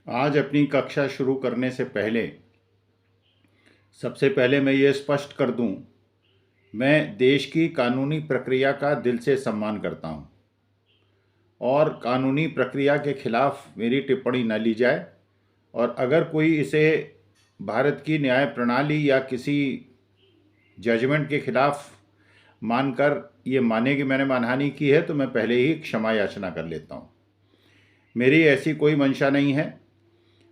आज अपनी कक्षा शुरू करने से पहले सबसे पहले मैं ये स्पष्ट कर दूं, मैं देश की कानूनी प्रक्रिया का दिल से सम्मान करता हूं और कानूनी प्रक्रिया के खिलाफ मेरी टिप्पणी न ली जाए। और अगर कोई इसे भारत की न्याय प्रणाली या किसी जजमेंट के खिलाफ मानकर ये माने कि मैंने मानहानि की है, तो मैं पहले ही क्षमा याचना कर लेता हूँ। मेरी ऐसी कोई मंशा नहीं है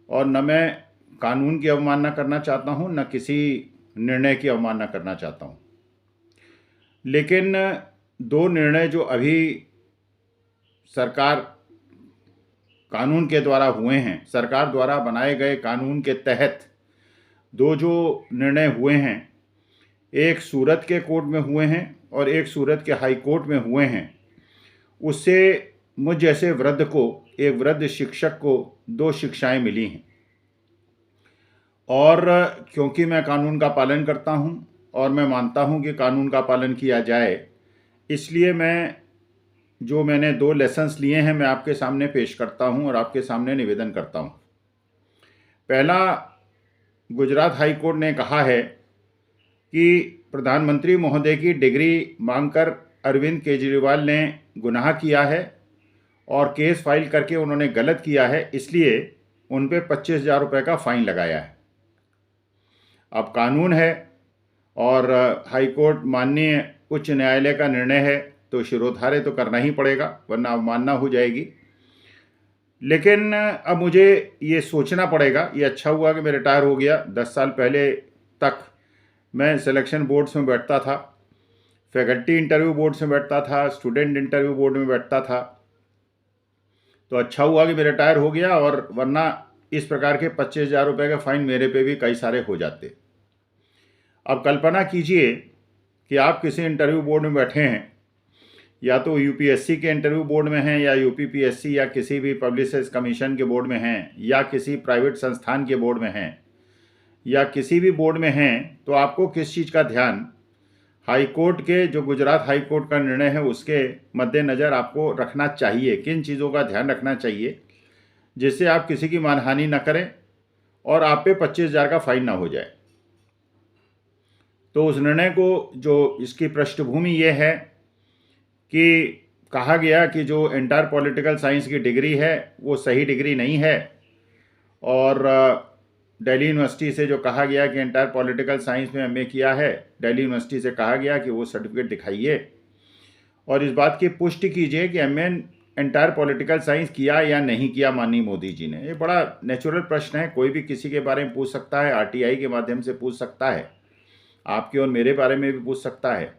और न मैं कानून की अवमानना करना चाहता हूँ, न किसी निर्णय की अवमानना करना चाहता हूँ। लेकिन दो निर्णय जो अभी सरकार कानून के द्वारा हुए हैं, सरकार द्वारा बनाए गए कानून के तहत दो जो निर्णय हुए हैं, एक सूरत के कोर्ट में हुए हैं और एक सूरत के हाई कोर्ट में हुए हैं, उससे मुझ जैसे वृद्ध को, एक वृद्ध शिक्षक को दो शिक्षाएं मिली हैं। और क्योंकि मैं कानून का पालन करता हूं और मैं मानता हूं कि कानून का पालन किया जाए, इसलिए मैंने दो लेसन्स लिए हैं, मैं आपके सामने पेश करता हूं और आपके सामने निवेदन करता हूं। पहला, गुजरात हाई कोर्ट ने कहा है कि प्रधानमंत्री महोदय की डिग्री मांगकर अरविंद केजरीवाल ने गुनाह किया है और केस फाइल करके उन्होंने गलत किया है, इसलिए उन पे 25,000 रुपये का फाइन लगाया है। अब कानून है और हाई कोर्ट माननीय उच्च न्यायालय का निर्णय है, तो शिरोधार्य तो करना ही पड़ेगा, वरना अवमानना हो जाएगी। लेकिन अब मुझे ये सोचना पड़ेगा। ये अच्छा हुआ कि मैं रिटायर हो गया। 10 साल पहले तक मैं सिलेक्शन बोर्ड्स में बैठता था, फैकल्टी इंटरव्यू बोर्ड्स में बैठता था, स्टूडेंट इंटरव्यू बोर्ड में बैठता था। तो अच्छा हुआ कि मैं रिटायर हो गया, और वरना इस प्रकार के 25,000 रुपये का फाइन मेरे पे भी कई सारे हो जाते। अब कल्पना कीजिए कि आप किसी इंटरव्यू बोर्ड में बैठे हैं, या तो यूपीएससी के इंटरव्यू बोर्ड में हैं, या यूपीपीएससी या किसी भी पब्लिसिटी कमीशन के बोर्ड में हैं, या किसी प्राइवेट संस्थान के बोर्ड में हैं, या किसी भी बोर्ड में हैं, तो आपको किस चीज़ का ध्यान, हाई कोर्ट के, जो गुजरात हाई कोर्ट का निर्णय है उसके मद्देनज़र आपको रखना चाहिए। किन चीज़ों का ध्यान रखना चाहिए जिससे आप किसी की मानहानि न करें और आप पे 25,000 का फाइन ना हो जाए। तो उस निर्णय को, जो इसकी पृष्ठभूमि ये है कि कहा गया कि जो एंटायर पॉलिटिकल साइंस की डिग्री है वो सही डिग्री नहीं है, और दिल्ली यूनिवर्सिटी से जो कहा गया कि एंटायर पॉलिटिकल साइंस में एमए किया है, दिल्ली यूनिवर्सिटी से कहा गया कि वो सर्टिफिकेट दिखाइए और इस बात की पुष्टि कीजिए कि एमए एंटायर पॉलिटिकल साइंस किया या नहीं किया माननीय मोदी जी ने। ये बड़ा नेचुरल प्रश्न है, कोई भी किसी के बारे में पूछ सकता है, आरटीआई के माध्यम से पूछ सकता है, आपके और मेरे बारे में भी पूछ सकता है।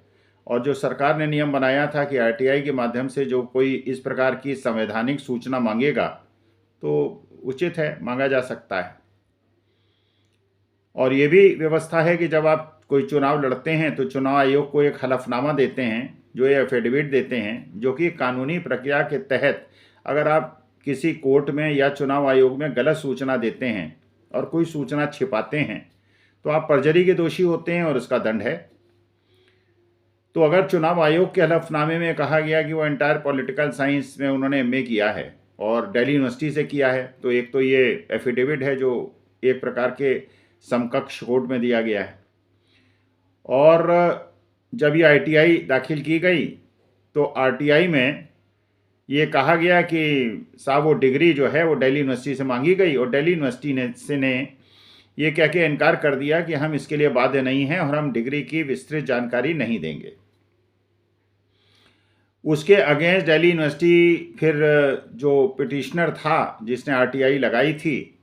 और जो सरकार ने नियम बनाया था कि आरटीआई के माध्यम से जो कोई इस प्रकार की संवैधानिक सूचना मांगेगा तो उचित है, मांगा जा सकता है। और ये भी व्यवस्था है कि जब आप कोई चुनाव लड़ते हैं तो चुनाव आयोग को एक हलफनामा देते हैं, जो ये एफिडेविट देते हैं, जो कि कानूनी प्रक्रिया के तहत अगर आप किसी कोर्ट में या चुनाव आयोग में गलत सूचना देते हैं और कोई सूचना छिपाते हैं तो आप परजरी के दोषी होते हैं और उसका दंड है। तो अगर चुनाव आयोग के हलफनामे में कहा गया कि वो एंटायर पॉलिटिकल साइंस में उन्होंने एमए किया है और दिल्ली यूनिवर्सिटी से किया है, तो एक तो ये एफिडेविट है जो एक प्रकार के समकक्ष कोर्ट में दिया गया है। और जब ये आरटीआई दाखिल की गई तो आरटीआई में ये कहा गया कि साहब वो डिग्री जो है वो दिल्ली यूनिवर्सिटी से मांगी गई, और दिल्ली यूनिवर्सिटी ने ये कह के इनकार कर दिया कि हम इसके लिए बाध्य नहीं हैं और हम डिग्री की विस्तृत जानकारी नहीं देंगे। उसके अगेंस्ट दिल्ली यूनिवर्सिटी फिर जो पिटिशनर था जिसने आरटीआई लगाई थी,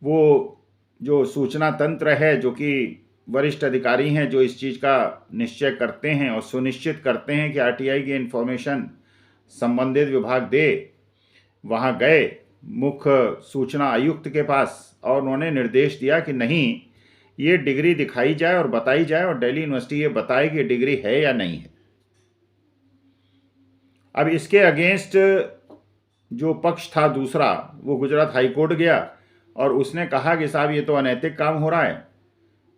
वो जो सूचना तंत्र है, जो कि वरिष्ठ अधिकारी हैं जो इस चीज़ का निश्चय करते हैं और सुनिश्चित करते हैं कि आरटीआई की इन्फॉर्मेशन संबंधित विभाग दे, वहाँ गए मुख्य सूचना आयुक्त के पास और उन्होंने निर्देश दिया कि नहीं, ये डिग्री दिखाई जाए और बताई जाए और दिल्ली यूनिवर्सिटी ये बताए कि डिग्री है या नहीं है। अब इसके अगेंस्ट जो पक्ष था दूसरा, वो गुजरात हाई कोर्ट गया और उसने कहा कि साहब ये तो अनैतिक काम हो रहा है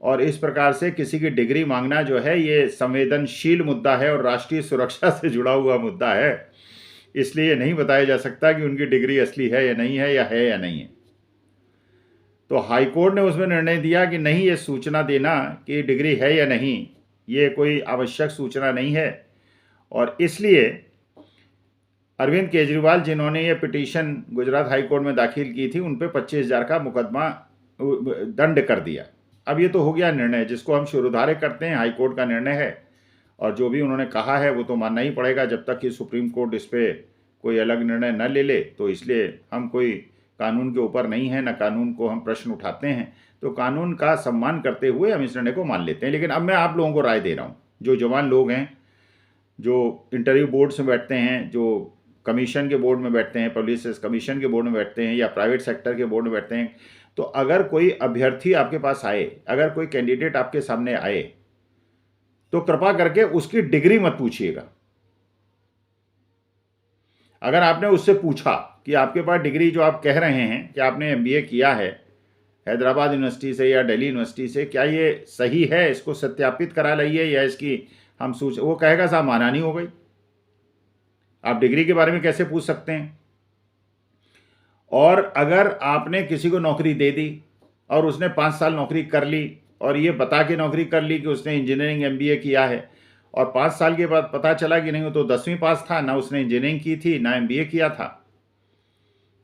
और इस प्रकार से किसी की डिग्री मांगना जो है ये संवेदनशील मुद्दा है और राष्ट्रीय सुरक्षा से जुड़ा हुआ मुद्दा है, इसलिए नहीं बताया जा सकता कि उनकी डिग्री असली है या नहीं है, या है या नहीं है। तो हाई कोर्ट ने उसमें निर्णय दिया कि नहीं, ये सूचना देना कि डिग्री है या नहीं ये कोई आवश्यक सूचना नहीं है, और इसलिए अरविंद केजरीवाल जिन्होंने ये पिटीशन गुजरात हाई कोर्ट में दाखिल की थी उन पे 25,000 का मुकदमा दंड कर दिया। अब ये तो हो गया निर्णय, जिसको हम शिरोधार्य करते हैं, हाई कोर्ट का निर्णय है और जो भी उन्होंने कहा है वो तो मानना ही पड़ेगा जब तक कि सुप्रीम कोर्ट इस पर कोई अलग निर्णय न ले ले। तो इसलिए हम कोई कानून के ऊपर नहीं है, न कानून को हम प्रश्न उठाते हैं, तो कानून का सम्मान करते हुए हम इस निर्णय को मान लेते हैं। लेकिन अब मैं आप लोगों को राय दे रहा हूँ, जो जवान लोग हैं, जो इंटरव्यू बोर्ड्स में बैठते हैं, जो कमीशन के बोर्ड में बैठते हैं, पब्लिक सर्विस कमीशन के बोर्ड में बैठते हैं या प्राइवेट सेक्टर के बोर्ड में बैठते हैं, तो अगर कोई अभ्यर्थी आपके पास आए, अगर कोई कैंडिडेट आपके सामने आए, तो कृपा करके उसकी डिग्री मत पूछिएगा। अगर आपने उससे पूछा कि आपके पास डिग्री जो आप कह रहे हैं कि आपने एमबीए किया है हैदराबाद यूनिवर्सिटी से या दिल्ली यूनिवर्सिटी से, क्या ये सही है, इसको सत्यापित करा लाइए या इसकी हम वो कहेगा साहब मानहानि हो गई। आप डिग्री के बारे में कैसे पूछ सकते हैं? और अगर आपने किसी को नौकरी दे दी और उसने 5 साल नौकरी कर ली और ये बता के नौकरी कर ली कि उसने इंजीनियरिंग एमबीए किया है, और 5 साल के बाद पता चला कि नहीं वो तो 10वीं पास था, ना उसने इंजीनियरिंग की थी ना एमबीए किया था,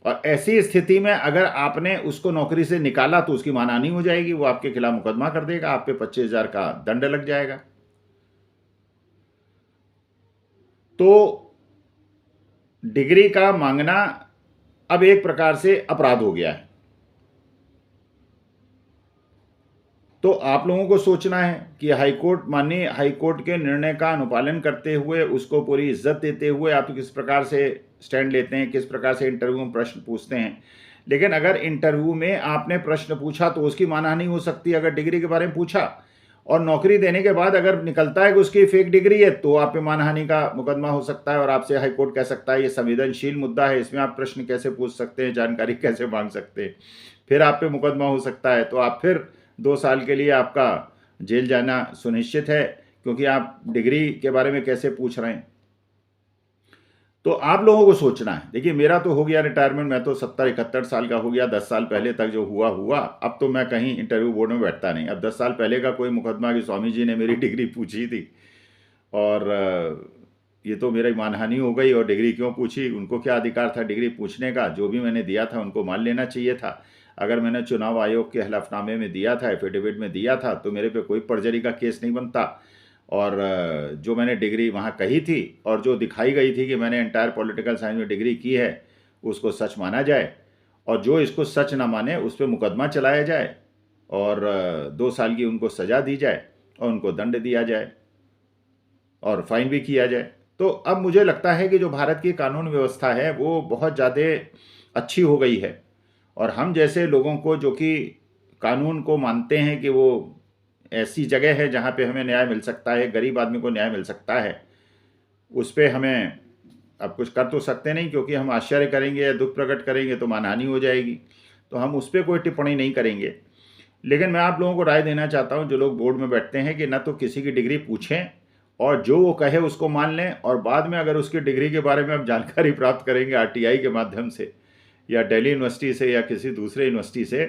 और ऐसी स्थिति में अगर आपने उसको नौकरी से निकाला तो उसकी मानहानि हो जाएगी, वो आपके खिलाफ मुकदमा कर देगा, आप पे 25,000 का दंड लग जाएगा। तो डिग्री का मांगना अब एक प्रकार से अपराध हो गया है। तो आप लोगों को सोचना है कि हाईकोर्ट, माननीय हाईकोर्ट के निर्णय का अनुपालन करते हुए, उसको पूरी इज्जत देते हुए आप किस प्रकार से स्टैंड लेते हैं, किस प्रकार से इंटरव्यू में प्रश्न पूछते हैं। लेकिन अगर इंटरव्यू में आपने प्रश्न पूछा तो उसकी मानहानि हो सकती है। अगर डिग्री के बारे में पूछा और नौकरी देने के बाद अगर निकलता है कि उसकी फेक डिग्री है, तो आप पे मानहानि का मुकदमा हो सकता है और आपसे हाईकोर्ट कह सकता है ये संवेदनशील मुद्दा है, इसमें आप प्रश्न कैसे पूछ सकते हैं, जानकारी कैसे मांग सकते हैं, फिर आप पे मुकदमा हो सकता है। तो आप फिर 2 साल के लिए आपका जेल जाना सुनिश्चित है, क्योंकि आप डिग्री के बारे में कैसे पूछ रहे हैं। तो आप लोगों को सोचना है। देखिए, मेरा तो हो गया रिटायरमेंट, मैं तो 70-71 साल का हो गया। 10 साल पहले तक जो हुआ हुआ, अब तो मैं कहीं इंटरव्यू बोर्ड में बैठता नहीं। अब 10 साल पहले का कोई मुकदमा कि स्वामी जी ने मेरी डिग्री पूछी थी और ये तो मेरी मानहानि हो गई, और डिग्री क्यों पूछी, उनको क्या अधिकार था डिग्री पूछने का? जो भी मैंने दिया था उनको मान लेना चाहिए था। अगर मैंने चुनाव आयोग के हलफनामे में दिया था, एफिडेविट में दिया था, तो मेरे पे कोई परजरी का केस नहीं बनता। और जो मैंने डिग्री वहाँ कही थी और जो दिखाई गई थी कि मैंने एंटायर पॉलिटिकल साइंस में डिग्री की है, उसको सच माना जाए, और जो इसको सच ना माने उस पर मुकदमा चलाया जाए और 2 साल की उनको सज़ा दी जाए और उनको दंड दिया जाए और फाइन भी किया जाए। तो अब मुझे लगता है कि जो भारत की कानून व्यवस्था है वो बहुत ज़्यादा अच्छी हो गई है, और हम जैसे लोगों को जो कि कानून को मानते हैं कि वो ऐसी जगह है जहाँ पे हमें न्याय मिल सकता है, गरीब आदमी को न्याय मिल सकता है, उस पर हमें अब कुछ कर तो सकते नहीं, क्योंकि हम आश्चर्य करेंगे या दुख प्रकट करेंगे तो मानहानि हो जाएगी, तो हम उस पर कोई टिप्पणी नहीं करेंगे। लेकिन मैं आप लोगों को राय देना चाहता हूँ, जो लोग बोर्ड में बैठते हैं, कि न तो किसी की डिग्री पूछें और जो वो कहे उसको मान लें, और बाद में अगर उसकी डिग्री के बारे में आप जानकारी प्राप्त करेंगे आरटीआई के माध्यम से या दिल्ली यूनिवर्सिटी से या किसी दूसरे यूनिवर्सिटी से,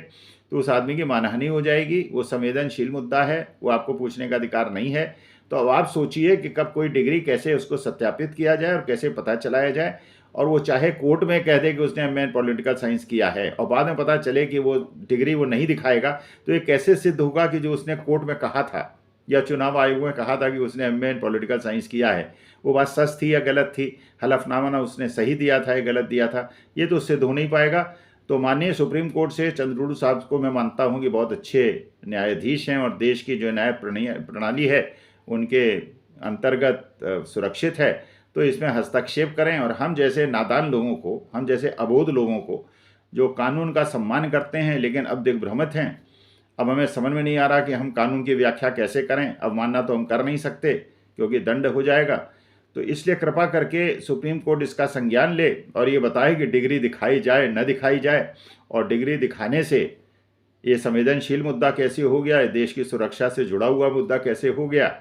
तो उस आदमी की मानहानि हो जाएगी। वो संवेदनशील मुद्दा है, वो आपको पूछने का अधिकार नहीं है। तो अब आप सोचिए कि कब कोई डिग्री कैसे उसको सत्यापित किया जाए और कैसे पता चलाया जाए, और वो चाहे कोर्ट में कह दे कि उसने एमए इन पॉलिटिकल साइंस किया है और बाद में पता चले कि वो डिग्री वो नहीं दिखाएगा, तो ये कैसे सिद्ध होगा कि जो उसने कोर्ट में कहा था या चुनाव आयोग में कहा था कि उसने एमए इन पॉलिटिकल साइंस किया है, वो बात सच थी या गलत थी, हलफनामा ना उसने सही दिया था या गलत दिया था, ये तो सिद्ध हो नहीं पाएगा। तो माननीय सुप्रीम कोर्ट से चंद्रचूड़ साहब को मैं मानता हूँ कि बहुत अच्छे न्यायाधीश हैं और देश की जो न्याय प्रणाली है उनके अंतर्गत सुरक्षित है, तो इसमें हस्तक्षेप करें। और हम जैसे नादान लोगों को, हम जैसे अबोध लोगों को जो कानून का सम्मान करते हैं लेकिन अब दिग्भ्रमित हैं, अब हमें समझ में नहीं आ रहा कि हम कानून की व्याख्या कैसे करें, अब मानना तो हम कर नहीं सकते क्योंकि दंड हो जाएगा। तो इसलिए कृपा करके सुप्रीम कोर्ट इसका संज्ञान ले और ये बताए कि डिग्री दिखाई जाए न दिखाई जाए, और डिग्री दिखाने से ये संवेदनशील मुद्दा कैसे हो गया, देश की सुरक्षा से जुड़ा हुआ मुद्दा कैसे हो गया,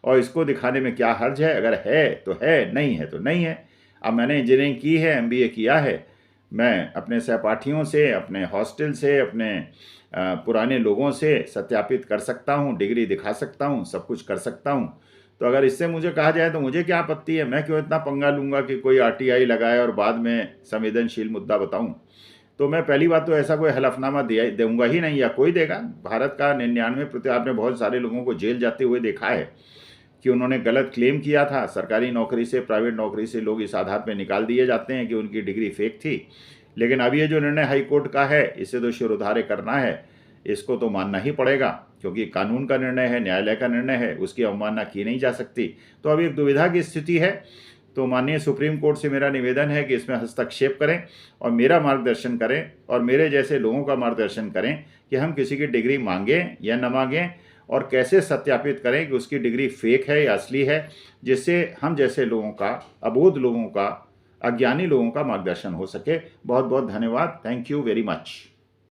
और इसको दिखाने में क्या हर्ज है। अगर है तो है, नहीं है तो नहीं है। अब मैंने इंजीनियरिंग की है, एमबीए किया है, मैं अपने सहपाठियों से, अपने हॉस्टल से, अपने पुराने लोगों से सत्यापित कर सकता हूँ, डिग्री दिखा सकता हूँ, सब कुछ कर सकता हूँ। तो अगर इससे मुझे कहा जाए तो मुझे क्या आपत्ति है? मैं क्यों इतना पंगा लूँगा कि कोई आरटीआई लगाए और बाद में संवेदनशील मुद्दा बताऊँ? तो मैं पहली बात तो ऐसा कोई हलफनामा दिया दूंगा ही नहीं, या कोई देगा। भारत का 99% आपने बहुत सारे लोगों को जेल जाते हुए देखा है कि उन्होंने गलत क्लेम किया था। सरकारी नौकरी से, प्राइवेट नौकरी से लोग इस आधार पर निकाल दिए जाते हैं कि उनकी डिग्री फेक थी। लेकिन अब ये जो निर्णय हाई कोर्ट का है, इसे तो शिरोधार्य करना है, इसको तो मानना ही पड़ेगा, क्योंकि कानून का निर्णय है, न्यायालय का निर्णय है, उसकी अवमानना की नहीं जा सकती। तो अब एक दुविधा की स्थिति है। तो माननीय सुप्रीम कोर्ट से मेरा निवेदन है कि इसमें हस्तक्षेप करें और मेरा मार्गदर्शन करें और मेरे जैसे लोगों का मार्गदर्शन करें कि हम किसी की डिग्री मांगें या न मांगें, और कैसे सत्यापित करें कि उसकी डिग्री फेक है या असली है, जिससे हम जैसे लोगों का, अबोध लोगों का, अज्ञानी लोगों का मार्गदर्शन हो सके। बहुत बहुत धन्यवाद। Thank you very much.